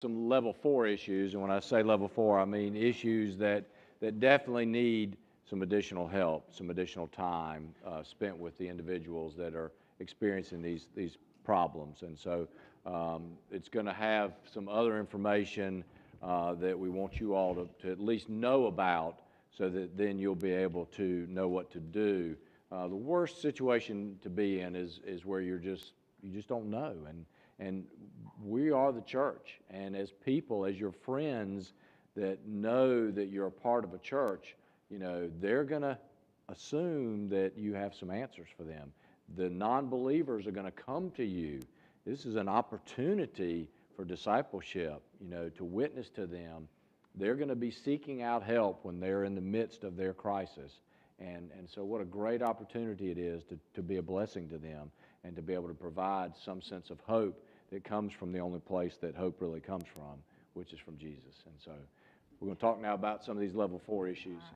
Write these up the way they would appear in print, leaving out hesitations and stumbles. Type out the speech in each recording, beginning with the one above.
some level 4 issues, and when I say level 4, I mean issues that definitely need some additional help, some additional time spent with the individuals that are experiencing these problems. And so it's going to have some other information that we want you all to at least know about, so that then you'll be able to know what to do. The worst situation to be in is where you just don't know, and we are the church, and as people, as your friends that know that you're a part of a church, they're going to assume that you have some answers for them. The non-believers are going to come to you. This is an opportunity for discipleship, to witness to them. They're going to be seeking out help when they're in the midst of their crisis. And so what a great opportunity it is to be a blessing to them and to be able to provide some sense of hope that comes from the only place that hope really comes from, which is from Jesus. And so we're going to talk now about some of these level 4 issues. Right.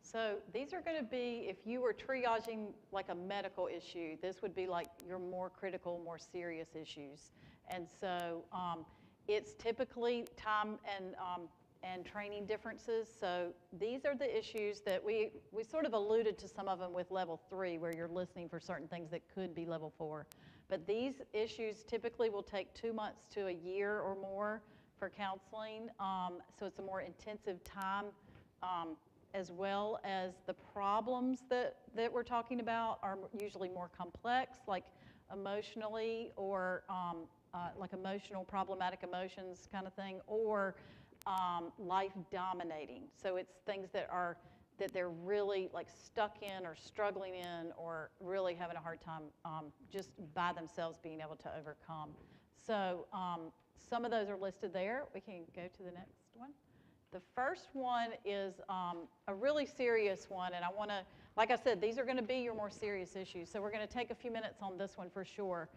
So these are going to be, if you were triaging like a medical issue, this would be like your more critical, more serious issues. And so it's typically time and training differences. So these are the issues that we sort of alluded to some of them with level 3, where you're listening for certain things that could be level 4. But these issues typically will take 2 months to a year or more for counseling. So it's a more intensive time, as well as the problems that we're talking about are usually more complex, like emotionally, or like problematic emotions kind of thing, or life dominating. So it's things that they're really like stuck in or struggling in, or really having a hard time just by themselves being able to overcome. So some of those are listed there. We can go to the next one. The first one is a really serious one, and I want to, like I said, these are going to be your more serious issues. So we're going to take a few minutes on this one for sure.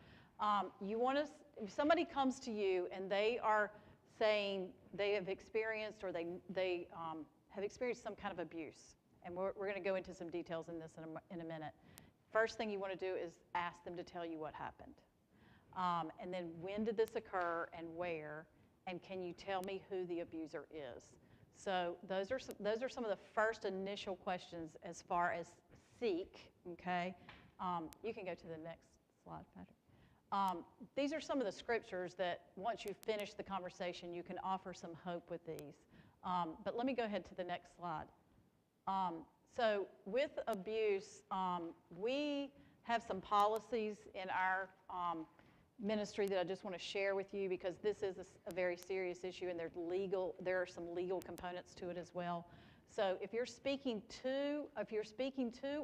If somebody comes to you and they are saying they have experienced, or they have experienced some kind of abuse, and we're going to go into some details in this in a minute. First thing you want to do is ask them to tell you what happened. And then when did this occur and where, and can you tell me who the abuser is? So those are some of the first initial questions as far as seek, okay? You can go to the next slide, Patrick. These are some of the scriptures that once you finish the conversation, you can offer some hope with these. But let me go ahead to the next slide. So with abuse, we have some policies in our ministry that I just want to share with you, because this is a very serious issue, and there are some legal components to it as well. So if you're speaking to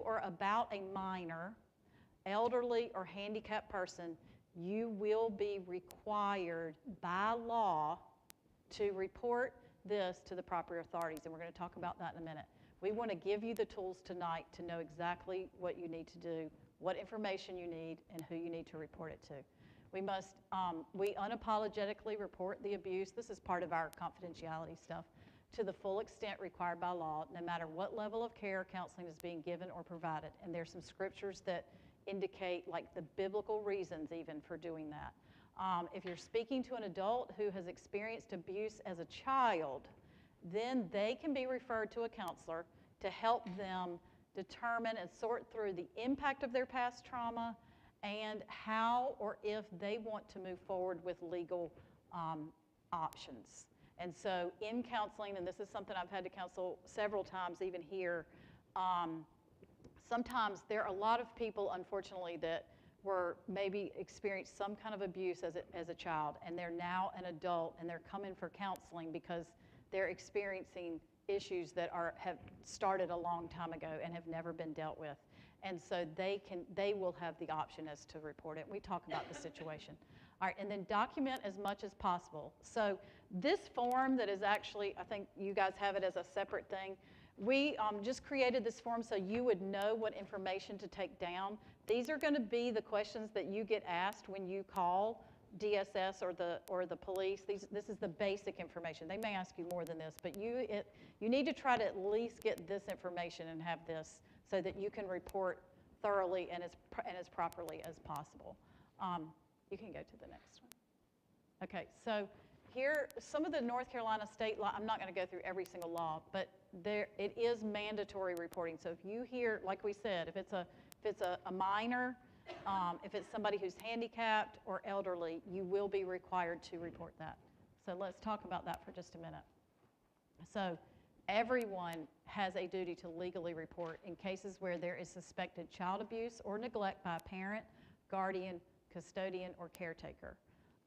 or about a minor, elderly, or handicapped person, you will be required by law to report this to the proper authorities, and we're going to talk about that in a minute. We want to give you the tools tonight to know exactly what you need to do, what information you need, and who you need to report it to. We unapologetically report the abuse. This is part of our confidentiality stuff, to the full extent required by law, no matter what level of care counseling is being given or provided. And there's some scriptures that indicate like the biblical reasons even for doing that. If you're speaking to an adult who has experienced abuse as a child, then they can be referred to a counselor to help them determine and sort through the impact of their past trauma and how or if they want to move forward with legal options. And so in counseling, and this is something I've had to counsel several times even here, sometimes there are a lot of people, unfortunately, that were maybe experienced some kind of abuse as a child, and they're now an adult, and they're coming for counseling because they're experiencing issues that have started a long time ago and have never been dealt with. And so they will have the option as to report it. We talk about the situation. All right, and then document as much as possible. So this form that is actually, I think you guys have it as a separate thing. We just created this form so you would know what information to take down. These are going to be the questions that you get asked when you call DSS or the police. This is the basic information. They may ask you more than this, but you need to try to at least get this information and have this so that you can report thoroughly and as properly as possible. You can go to the next one. Okay, so here, some of the North Carolina state law, I'm not going to go through every single law, but it is mandatory reporting. So if you hear, like we said, if it's a minor, if it's somebody who's handicapped or elderly, you will be required to report that. So let's talk about that for just a minute. So everyone has a duty to legally report in cases where there is suspected child abuse or neglect by a parent, guardian, custodian, or caretaker.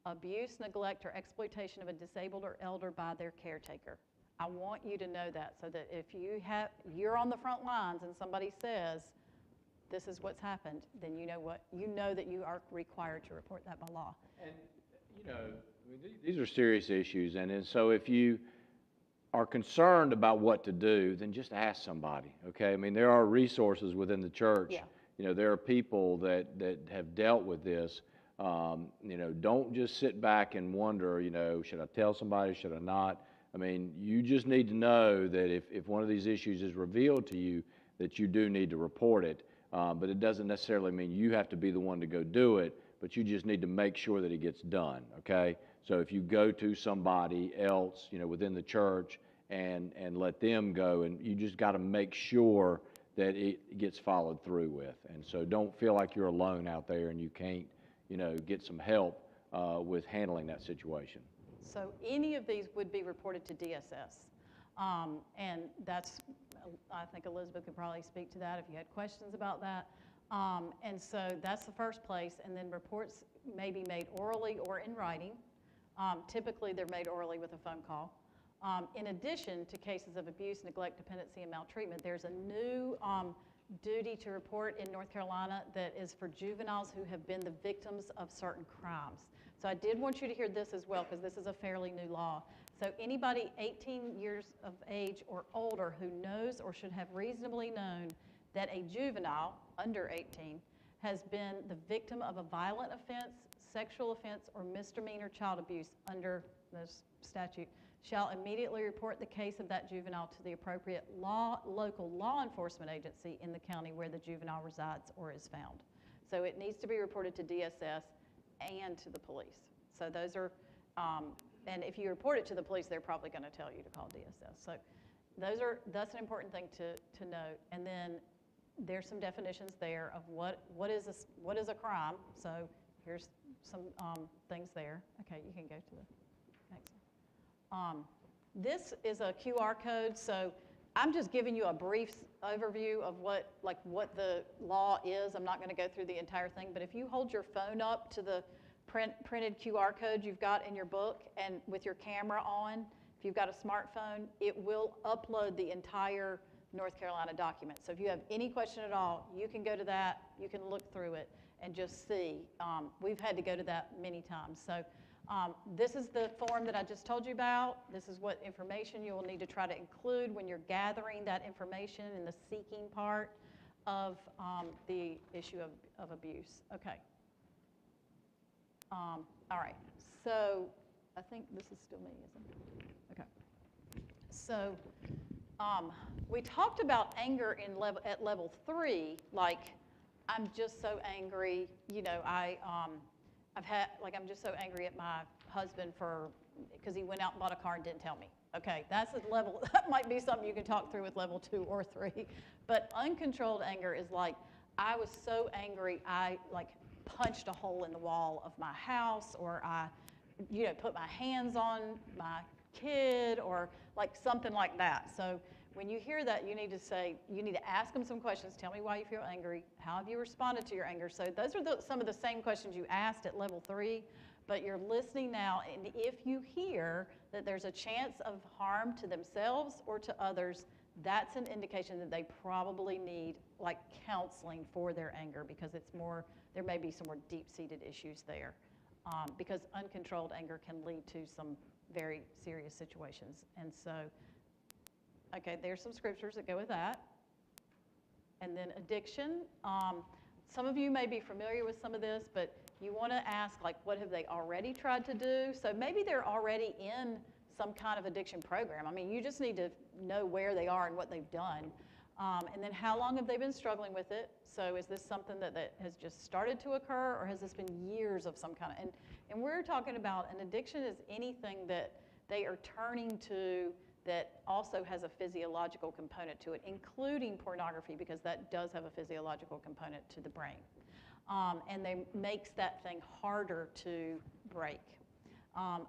Abuse, neglect, or exploitation of a disabled or elder by their caretaker. I want you to know that so that if you're on the front lines and somebody says, this is what's happened, then you know that you are required to report that by law. And, I mean, these are serious issues, and so if you are concerned about what to do, then just ask somebody, okay? I mean, there are resources within the church. Yeah. There are people that have dealt with this. Don't just sit back and wonder, should I tell somebody, should I not? I mean, you just need to know that if one of these issues is revealed to you, that you do need to report it. But it doesn't necessarily mean you have to be the one to go do it, but you just need to make sure that it gets done, okay? So if you go to somebody else, within the church and let them go, and you just got to make sure that it gets followed through with. And so don't feel like you're alone out there and you can't, get some help with handling that situation. So any of these would be reported to DSS. And that's, I think Elizabeth could probably speak to that if you had questions about that. And so that's the first place. And then reports may be made orally or in writing. Typically, they're made orally with a phone call. In addition to cases of abuse, neglect, dependency, and maltreatment, there's a new duty to report in North Carolina that is for juveniles who have been the victims of certain crimes. So I did want you to hear this as well, because this is a fairly new law. So anybody 18 years of age or older who knows or should have reasonably known that a juvenile under 18 has been the victim of a violent offense, sexual offense, or misdemeanor child abuse under this statute shall immediately report the case of that juvenile to the appropriate local law enforcement agency in the county where the juvenile resides or is found. So it needs to be reported to DSS and to the police. So those are, and if you report it to the police, they're probably going to tell you to call DSS. So that's an important thing to note. And then there's some definitions there of what is a crime. So here's some things there. Okay, you can go to the next one. This is a QR code. So I'm just giving you a brief overview of what the law is. I'm not going to go through the entire thing, but if you hold your phone up to the printed QR code you've got in your book and with your camera on, if you've got a smartphone, it will upload the entire North Carolina document. So if you have any question at all, you can go to that, you can look through it and just see. We've had to go to that many times. So this is the form that I just told you about. This is what information you will need to try to include when you're gathering that information in the seeking part of the issue of abuse. Okay. All right. So I think this is still me, isn't it? Okay. So we talked about anger at level 3, like I'm just so angry, I'm just so angry at my husband because he went out and bought a car and didn't tell me. Okay, that's a level, that might be something you can talk through with level 2 or 3. But uncontrolled anger is like, I was so angry, I punched a hole in the wall of my house, or I, put my hands on my kid, or something like that. So when you hear that, you need to ask them some questions. Tell me why you feel angry. How have you responded to your anger? So those are some of the same questions you asked at level 3, but you're listening now, and if you hear that there's a chance of harm to themselves or to others, that's an indication that they probably need counseling for their anger, because there may be some more deep-seated issues there, because uncontrolled anger can lead to some very serious situations. And so, okay, there's some scriptures that go with that. And then addiction. Some of you may be familiar with some of this, but you want to ask, what have they already tried to do? So maybe they're already in some kind of addiction program. I mean, you just need to know where they are and what they've done. And then how long have they been struggling with it? So is this something that has just started to occur, or has this been years of some kind of, and we're talking about an addiction is anything that they are turning to that also has a physiological component to it, including pornography, because that does have a physiological component to the brain. And they makes that thing harder to break.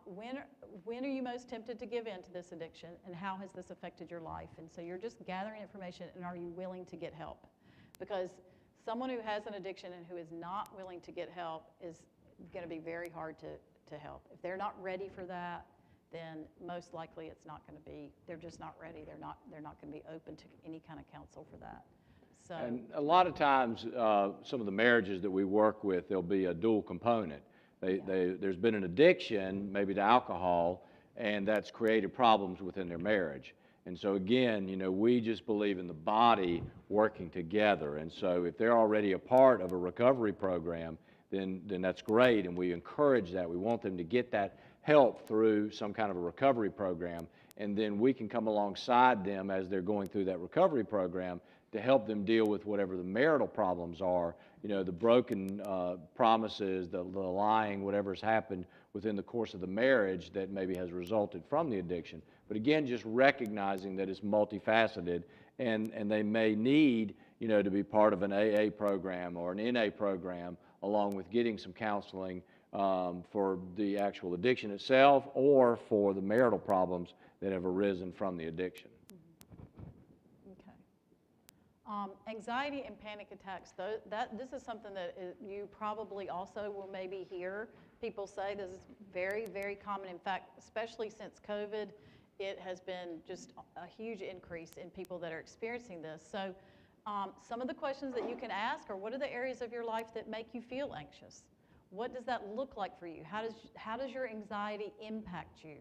When are you most tempted to give in to this addiction, and how has this affected your life? And so you're just gathering information, and are you willing to get help? Because someone who has an addiction and who is not willing to get help is going to be very hard to help. If they're not ready for that, then most likely it's not going to be, they're just not ready. They're not going to be open to any kind of counsel for that. So, and a lot of times, some of the marriages that we work with, there'll be a dual component. There's been an addiction, maybe to alcohol, and that's created problems within their marriage. And so again, we just believe in the body working together. And so if they're already a part of a recovery program, then that's great, and we encourage that. We want them to get that help through some kind of a recovery program, and then we can come alongside them as they're going through that recovery program to help them deal with whatever the marital problems are, the broken promises, the lying, whatever's happened within the course of the marriage that maybe has resulted from the addiction. But again, just recognizing that it's multifaceted, and they may need, to be part of an AA program or an NA program, along with getting some counseling for the actual addiction itself or for the marital problems that have arisen from the addiction. Anxiety and panic attacks, this is something that you probably also will maybe hear people say. This is very, very common. In fact, especially since COVID, it has been just a huge increase in people that are experiencing this. So some of the questions that you can ask are, what are the areas of your life that make you feel anxious? What does that look like for you? How does your anxiety impact you?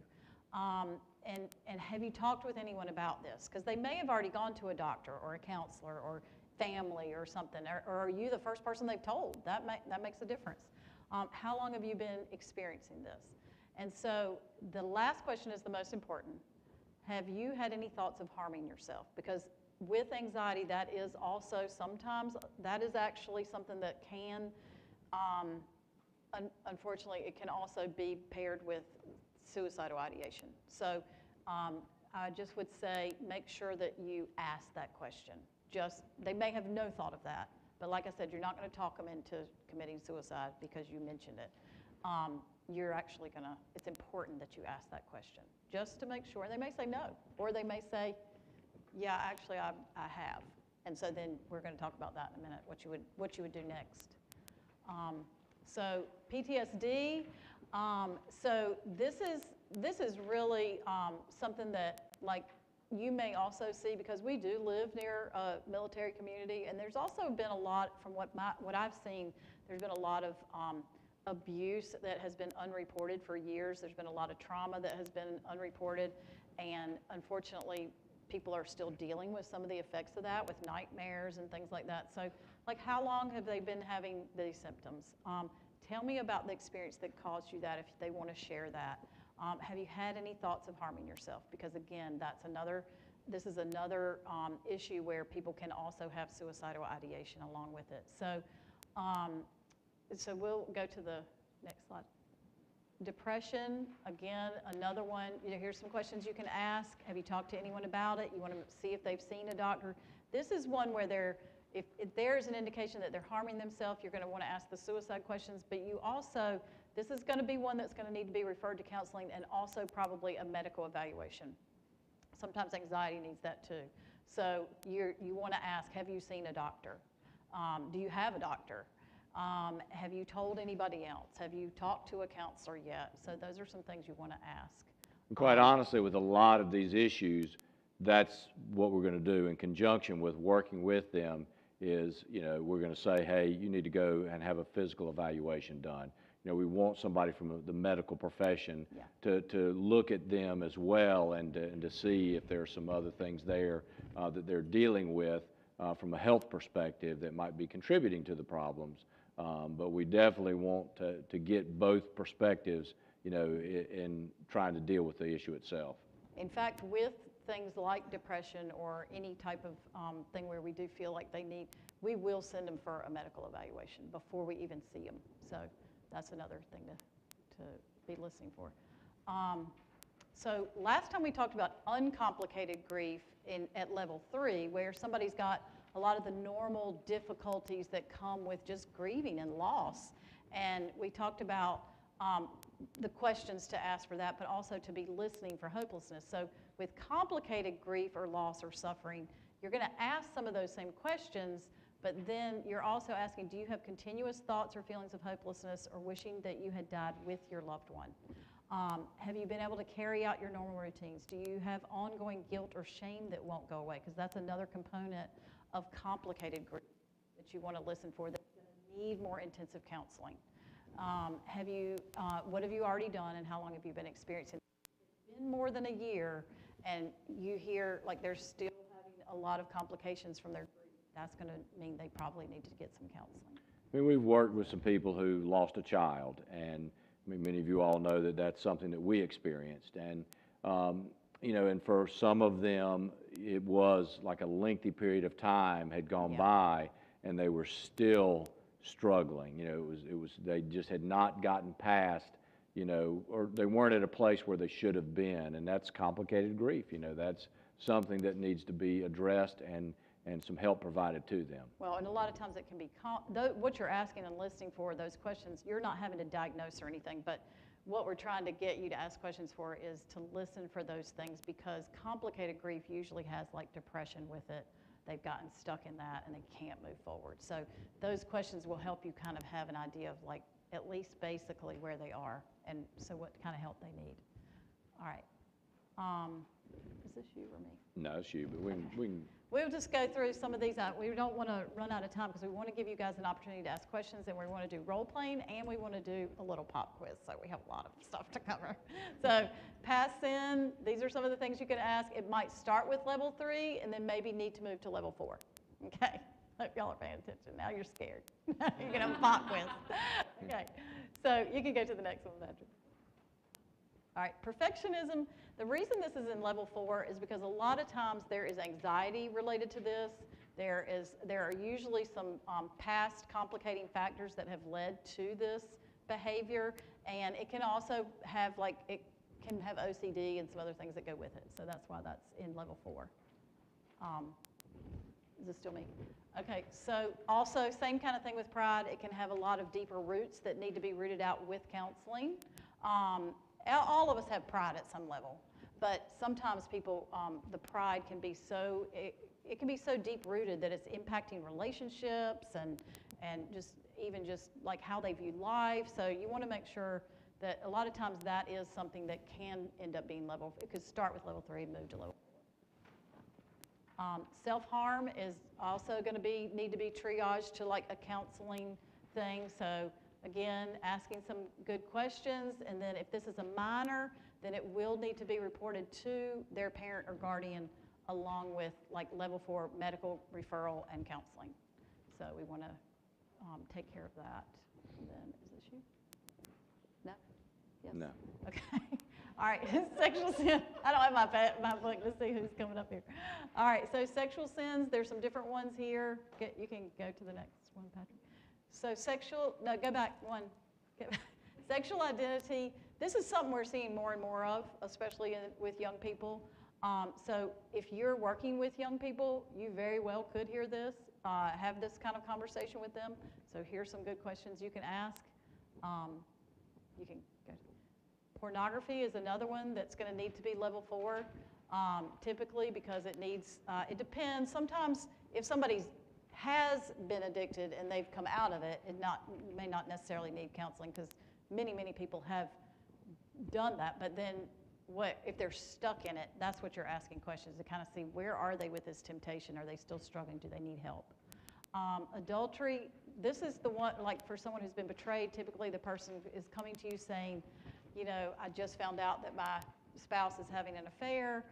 And have you talked with anyone about this? Because they may have already gone to a doctor or a counselor or family or something, or are you the first person they've told? That makes a difference. How long have you been experiencing this? And so the last question is the most important. Have you had any thoughts of harming yourself? Because with anxiety, that is also sometimes, that is actually something that can, unfortunately, it can also be paired with suicidal ideation. So I just would say make sure that you ask that question. They may have no thought of that, but like I said, you're not going to talk them into committing suicide because you mentioned it. You're actually going to, it's important that you ask that question just to make sure. And they may say no, or they may say, yeah, actually I have. And so then we're going to talk about that in a minute, what you would do next. So PTSD, so this is really something that, like, you may also see, because we do live near a military community, and there's also been a lot, from what I've seen, there's been a lot of abuse that has been unreported for years. There's been a lot of trauma that has been unreported, and unfortunately, people are still dealing with some of the effects of that, with nightmares and things like that. So, like, how long have they been having these symptoms? Tell me about the experience that caused you that, if they want to share that. Have you had any thoughts of harming yourself? Because again, this is another issue where people can also have suicidal ideation along with it. So, so we'll go to the next slide. Depression, again, another one. Here's some questions you can ask. Have you talked to anyone about it? You want to see if they've seen a doctor. This is one where if there's an indication that they're harming themselves, you're going to want to ask the suicide questions, but you also, this is going to be one that's going to need to be referred to counseling, and also probably a medical evaluation. Sometimes anxiety needs that too. So you want to ask, have you seen a doctor? Do you have a doctor? Have you told anybody else? Have you talked to a counselor yet? So those are some things you want to ask. And quite honestly, with a lot of these issues, that's what we're going to do in conjunction with working with them. Is, we're going to say, hey, you need to go and have a physical evaluation done. We want somebody from the medical profession to look at them as well, and to see if there are some other things there that they're dealing with from a health perspective that might be contributing to the problems. But we definitely want to get both perspectives, in trying to deal with the issue itself. In fact, with things like depression or any type of thing where we do feel like they need, we will send them for a medical evaluation before we even see them. So that's another thing to be listening for. So last time we talked about uncomplicated grief at level 3, where somebody's got a lot of the normal difficulties that come with just grieving and loss. And we talked about the questions to ask for that, but also to be listening for hopelessness. So with complicated grief or loss or suffering, you're going to ask some of those same questions, but then you're also asking, do you have continuous thoughts or feelings of hopelessness or wishing that you had died with your loved one? Have you been able to carry out your normal routines? Do you have ongoing guilt or shame that won't go away? Because that's another component of complicated grief that you want to listen for that's going to need more intensive counseling. What have you already done and how long have you been experiencing? It's been more than a year and you hear like they're still having a lot of complications from their grief. That's going to mean they probably need to get some counseling. I mean, we've worked with some people who lost a child, and I mean, many of you all know that that's something that we experienced. And, you know, and for some of them, it was like a lengthy period of time had gone by and they were still struggling. You know, they just had not gotten past, you know, or they weren't at a place where they should have been. And that's complicated grief. You know, that's something that needs to be addressed and some help provided to them. Well, and a lot of times it can be, what you're asking and listening for, those questions, you're not having to diagnose or anything, but what we're trying to get you to ask questions for is to listen for those things, because complicated grief usually has like depression with it. They've gotten stuck in that and they can't move forward. So those questions will help you kind of have an idea of like at least basically where they are and so what kind of help they need. All right. Is this you or me? No, it's you, but we can We'll just go through some of these. We don't want to run out of time because we want to give you guys an opportunity to ask questions, and we want to do role playing, and we want to do a little pop quiz, so we have a lot of stuff to cover. So pass in, these are some of the things you can ask. It might start with level 3 and then maybe need to move to level 4. Okay, hope y'all are paying attention. Now you're scared. You're going to have a pop quiz. Okay, so you can go to the next one, Patrick. All right, perfectionism. The reason this is in level 4 is because a lot of times there is anxiety related to this. There are usually some past complicating factors that have led to this behavior, and it can also have it can have OCD and some other things that go with it. So that's why that's in level 4. Is this still me? Okay, so also same kind of thing with pride. It can have a lot of deeper roots that need to be rooted out with counseling. All of us have pride at some level, but sometimes people, the pride can be so, it can be so deep rooted that it's impacting relationships and just even just like how they view life. So you want to make sure that a lot of times that is something that can end up being level, it could start with level 3 and move to level 4. Self-harm is also going to need to be triaged to like a counseling thing. So again, asking some good questions, and then if this is a minor, then it will need to be reported to their parent or guardian along with like level 4 medical referral and counseling. So we want to take care of that. And then, is this you? No? Yes? No. Okay. All right, sexual sin. I don't have my book to see who's coming up here. All right, so sexual sins, there's some different ones here. You can go to the next one, Patrick. So go back one. Sexual identity, this is something we're seeing more and more of, especially with young people. So if you're working with young people, you very well could hear this, have this kind of conversation with them. So here's some good questions you can ask. You can go. Pornography is another one that's going to need to be level 4, typically because it needs, it depends. Sometimes if somebody has been addicted and they've come out of it, may not necessarily need counseling because many people have done that. But then if they're stuck in it, that's what you're asking questions to kind of see where are they with this temptation? Are they still struggling? Do they need help? Adultery, this is the one, like for someone who's been betrayed, typically the person is coming to you saying, you know, I just found out that my spouse is having an affair,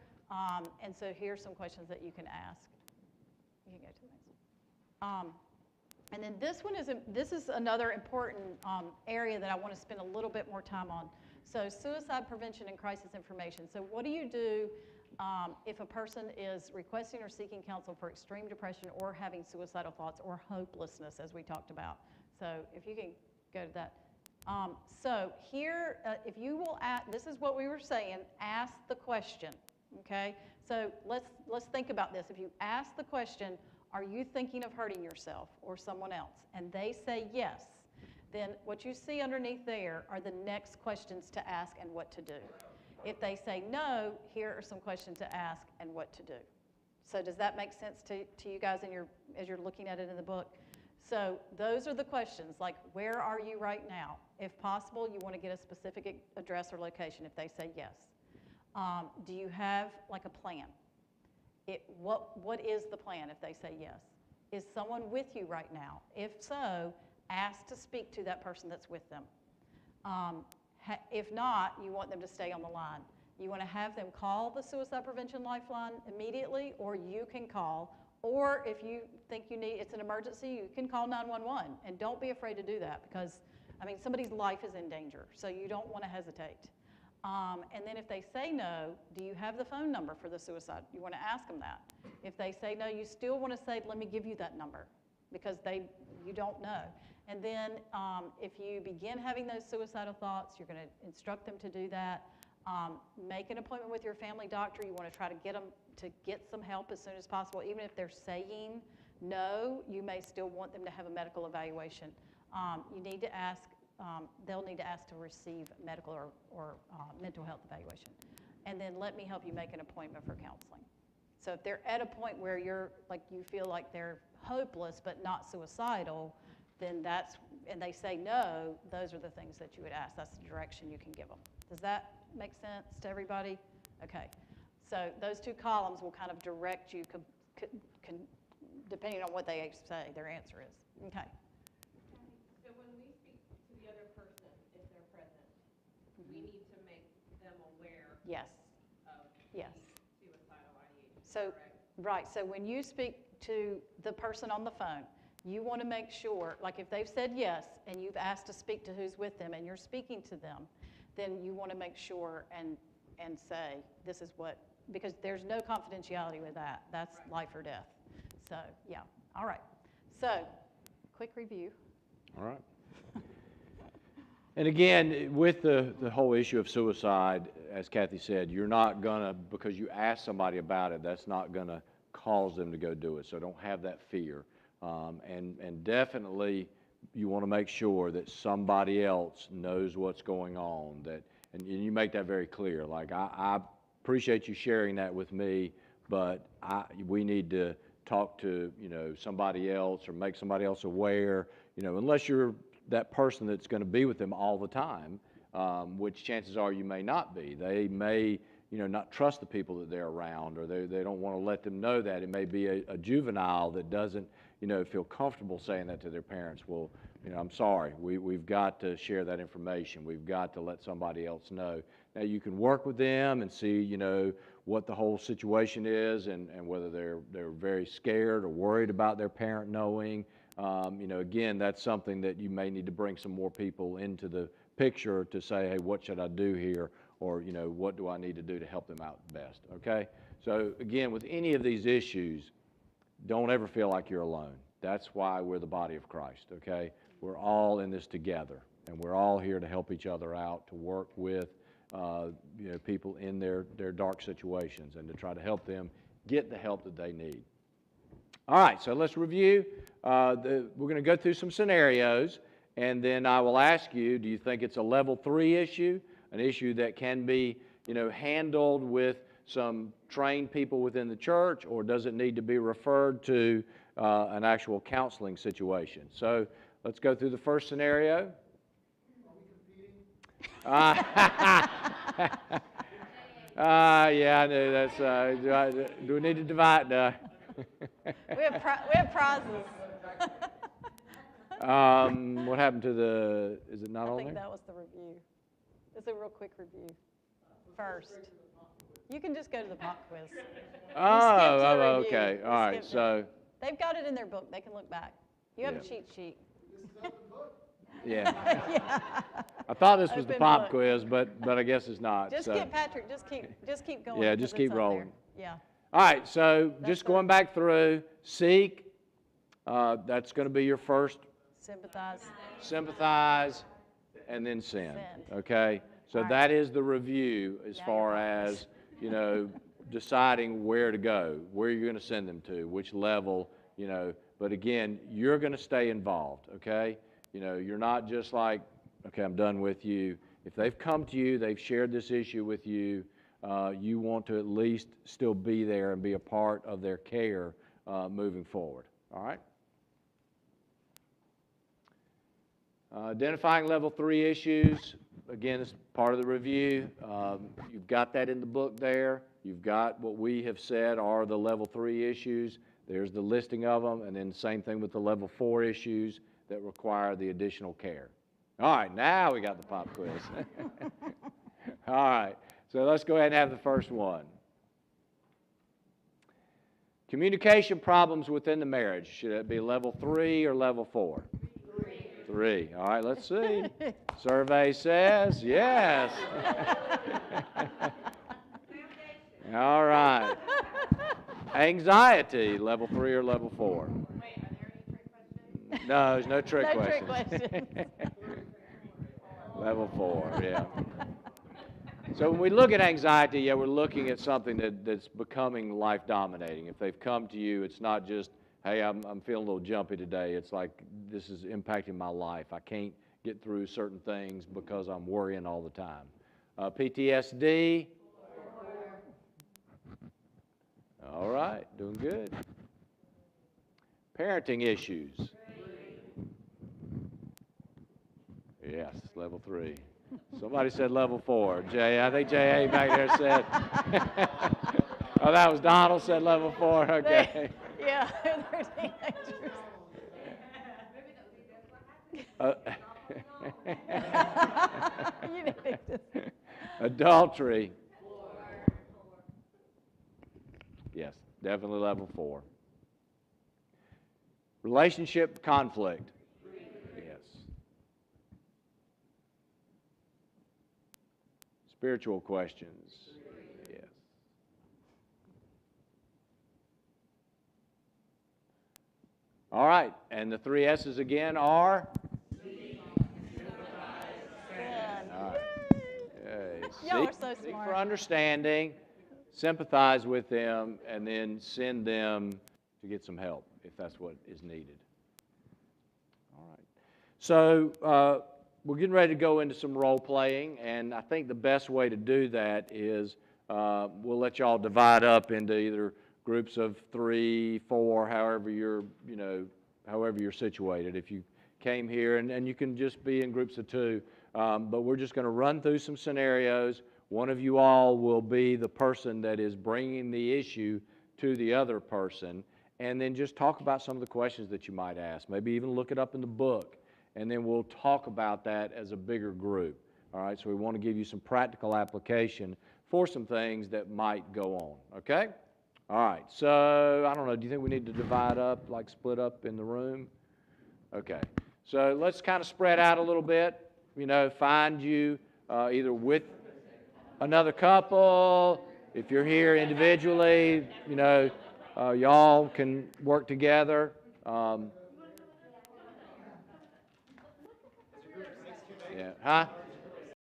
and so here's some questions that you can ask. You can go to the next one. And then this is another important area that I want to spend a little bit more time on. So suicide prevention and crisis information. So what do you do if a person is requesting or seeking counsel for extreme depression or having suicidal thoughts or hopelessness, as we talked about? So if you can go to that. So here, if you will ask, this is what we were saying, ask the question, okay? So let's think about this. If you ask the question, are you thinking of hurting yourself or someone else? And they say yes, then what you see underneath there are the next questions to ask and what to do. If they say no, here are some questions to ask and what to do. So does that make sense to you guys as you're looking at it in the book? So those are the questions, like where are you right now? If possible, you want to get a specific address or location if they say yes. Do you have like a plan? What is the plan if they say yes? Is someone with you right now? If so, ask to speak to that person that's with them. If not, you want them to stay on the line. You want to have them call the Suicide Prevention Lifeline immediately, or you can call, or if you think it's an emergency, you can call 911. And don't be afraid to do that because, I mean, somebody's life is in danger, so you don't want to hesitate. And then if they say no, do you have the phone number for the suicide? You want to ask them that. If they say no, you still want to say, let me give you that number, because you don't know. And then if you begin having those suicidal thoughts, you're going to instruct them to do that. Make an appointment with your family doctor. You want to try to get them to get some help as soon as possible. Even if they're saying no, you may still want them to have a medical evaluation. You need to ask, they'll need to ask to receive medical or mental health evaluation. And then let me help you make an appointment for counseling. So if they're at a point where you feel like they're hopeless but not suicidal, then and they say no, those are the things that you would ask. That's the direction you can give them. Does that make sense to everybody? Okay. So those two columns will kind of direct you, depending on what they say, their answer is. Okay. So when we speak to the other person, if they're present, we need to make them aware Yes. of Yes. suicidal ideation, So, correct? right. So when you speak to the person on the phone, you want to make sure, like if they've said yes and you've asked to speak to who's with them and you're speaking to them, then you want to make sure and say, this is what, because there's no confidentiality with that. That's right. Life or death. So, yeah. All right. So, quick review. All right. And again, with the whole issue of suicide, as Kathy said, you're not going to, because you ask somebody about it, that's not going to cause them to go do it. So don't have that fear. And definitely you want to make sure that somebody else knows what's going on, and you make that very clear. Like, I appreciate you sharing that with me, but we need to talk to, somebody else or make somebody else aware, unless you're that person that's going to be with them all the time, which chances are you may not be. They may, not trust the people that they're around, or they don't want to let them know that. It may be a juvenile that doesn't, feel comfortable saying that to their parents. Well, I'm sorry, we've got to share that information. We've got to let somebody else know. Now, you can work with them and see, what the whole situation is and whether they're very scared or worried about their parent knowing. Again, that's something that you may need to bring some more people into the picture to say, hey, what should I do here? Or, what do I need to do to help them out best, okay? So, again, with any of these issues, don't ever feel like you're alone. That's why we're the body of Christ, okay? We're all in this together, and we're all here to help each other out, to work with people in their dark situations and to try to help them get the help that they need. All right, so let's review. We're going to go through some scenarios, and then I will ask you, do you think it's a level 3 issue, an issue that can be, handled with some trained people within the church, or does it need to be referred to an actual counseling situation? So let's go through the first scenario. Yeah, I knew that's. Do we need to divide? We have prizes. What happened to the? Is it not on there? I think that was the review. It's a real quick review. First, you can just go to the pop quiz. Oh, okay. All right. So they've got it in their book. They can look back. You have a cheat sheet. Yeah. Yeah. I thought this was the Open pop book. quiz, but I guess it's not. Just so. get Patrick, just keep going. Yeah, 'cause just it's keep up there. rolling. Yeah. All right, so just the- going back through, seek, that's going to be your first, sympathize, and then send. Okay? So All right. that is the review as Now far you're as, deciding where to go, where you're going to send them to, which level, But again, you're going to stay involved, okay? You're not just like, okay, I'm done with you. If they've come to you, they've shared this issue with you, you want to at least still be there and be a part of their care moving forward, all right? Identifying level 3 issues, again, this is part of the review. You've got that in the book there. You've got what we have said are the level 3 issues. There's the listing of them, and then same thing with the level 4 issues that require the additional care. All right, now we got the pop quiz. All right, so let's go ahead and have the first one. Communication problems within the marriage. Should it be level 3 or level 4? 3. All right, let's see. Survey says yes. All right. Anxiety, level 3 or level 4? Wait, are there any trick questions? No, there's no trick No trick questions. questions. Level 4, yeah. So when we look at anxiety, yeah, we're looking at something that's becoming life-dominating. If they've come to you, it's not just, hey, I'm feeling a little jumpy today. It's like, this is impacting my life. I can't get through certain things because I'm worrying all the time. PTSD. All right, doing good. Parenting issues. Yes, level 3. Somebody said level 4. Jay, I think J.A. back there said. Oh, that was Donald said level 4. Okay. Yeah, they're teenagers. You need to- Adultery. Yes, definitely level 4. Relationship conflict. Yes. Spiritual questions. Yes. All right, and the 3 S's again are? Y'all are so Seek smart. for understanding, sympathize with them, and then send them to get some help if that's what is needed. All right. So we're getting ready to go into some role playing, and I think the best way to do that is we'll let y'all divide up into either groups of 3, 4, however you're situated. If you came here, and you can just be in groups of 2. But we're just going to run through some scenarios. One of you all will be the person that is bringing the issue to the other person, and then just talk about some of the questions that you might ask. Maybe even look it up in the book, and then we'll talk about that as a bigger group. All right, so we want to give you some practical application for some things that might go on, okay? All right, so I don't know, do you think we need to divide up, like split up in the room? Okay, so let's kind of spread out a little bit. Find you either with another couple. If you're here individually, y'all can work together. Yeah. Huh?